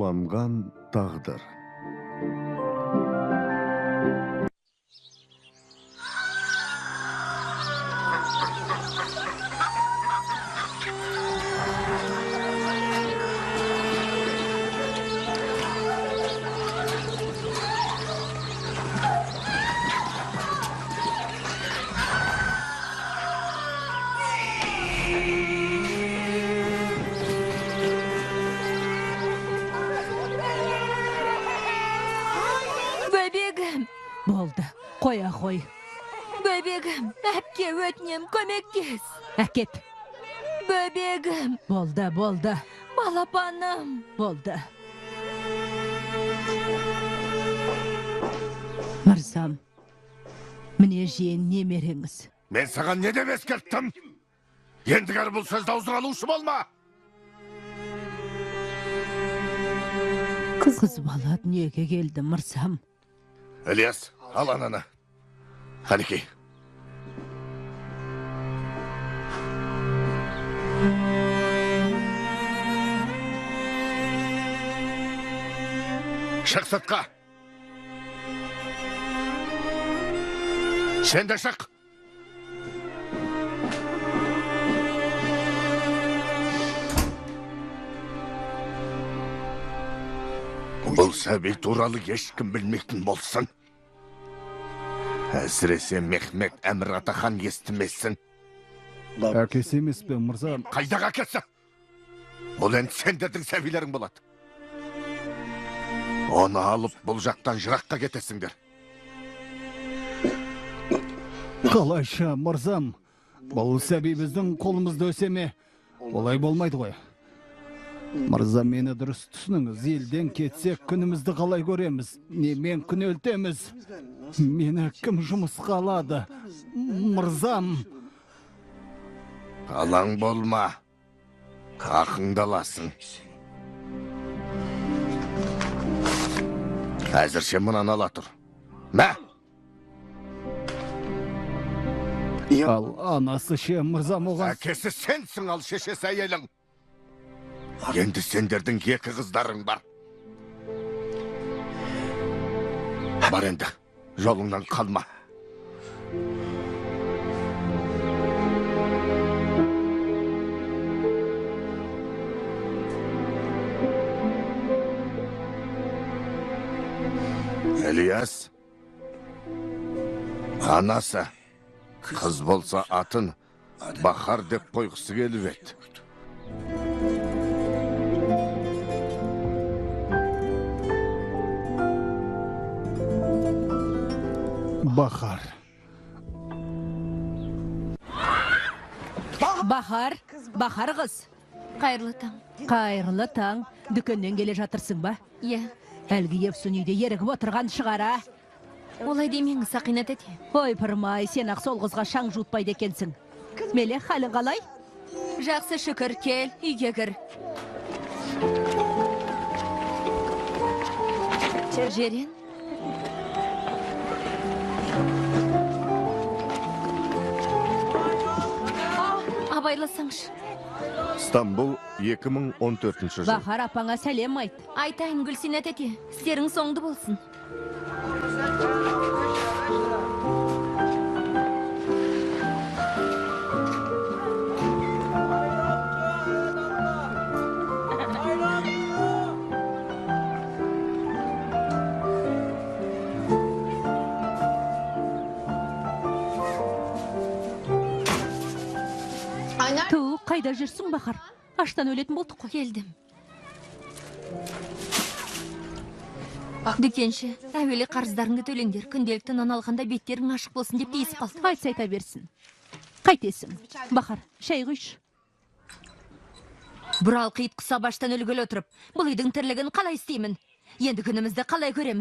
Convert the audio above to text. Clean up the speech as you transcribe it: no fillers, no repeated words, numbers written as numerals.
Қаламған тағдыр. Болды, қоя қой. Бөбегім, әпке өтінем, көмектес. Әкет. Бөбегім. Болды. Балапаным. Болды. Мырзам, міне жиен немереңіз. Мен саған не деп ескерттім? Ендігер бұл сөзді аузыңа алушы болма. Қыз бала дүниеге келді, мырзам. Ілияс, ал ананы. Қанекей. Шық сыртқа. Сен де шық. Бұл сәби туралы ешкім білмейтін болсын. Әсіресе Мехмет Әмір Атахан естімесін. Әкесі емес пе, мырза? Қайдағы әкесі? Бұл енді сендердің сәбилерің болады. Оны алып бұл жақтан жыраққа кетесіңдер. Қалайша, мырзам? Бұл сәби біздің қолымызды өсеме. Олай болмайды ғой. Мырза, мені дұрыс түсініңіз. Елден кетсек, күнімізді қалай көреміз? Немен күн өлтеміз? Мені кім жұмысқа алады? Мырзам. Алаң болма. Ақыңдаласың. Әзірше мұнан ала тұр. Мә! Ал анасы ше, мырзам, оған... Әкесі сенсің, ал шешесі әйелің. Енді сендердің екі қыздарың бар. Бар енді, жолыңнан қалма. Ілияс, анасы, қыз болса атын Бахар деп қойғысы келіп еді. Бахар. Бахар қыз. Қайырлы таң. Қайырлы таң. Дүкеннен келе жатырсың ба? Е. Әлгі Евсун үйде ерігіп отырған шығара. Олай демеңіз, Сақинат әте. Ой, пырмай, сен ақ сол қызға шаң жуытпайды екенсің. Меле, халің қалай? Жақсы, шүкір, кел, үйге кір. Жерен. Абайласаңшы. Стамбул 2014 жыл. Бахар апаңа сәлем айт. Айтайын, Гүлсинат әте, істерің соңды болсын. Ту, қайда жүрсің, Бахар? Аштан өлетін болдық қой. Келдім. Дүкенші, әуелі қарыздарыңды төлеңдер. Күнделікті нан алғанда беттерің ашық болсын деп дейсіп қалды. Айтса айта берсін. Қайтесің? Бахар, шай құйшы. Бұрал қиыт құса баштан өлгелі отырып, бұл үйдің тірлігін қалай істеймін? Енді күнімізді қалай көреміз?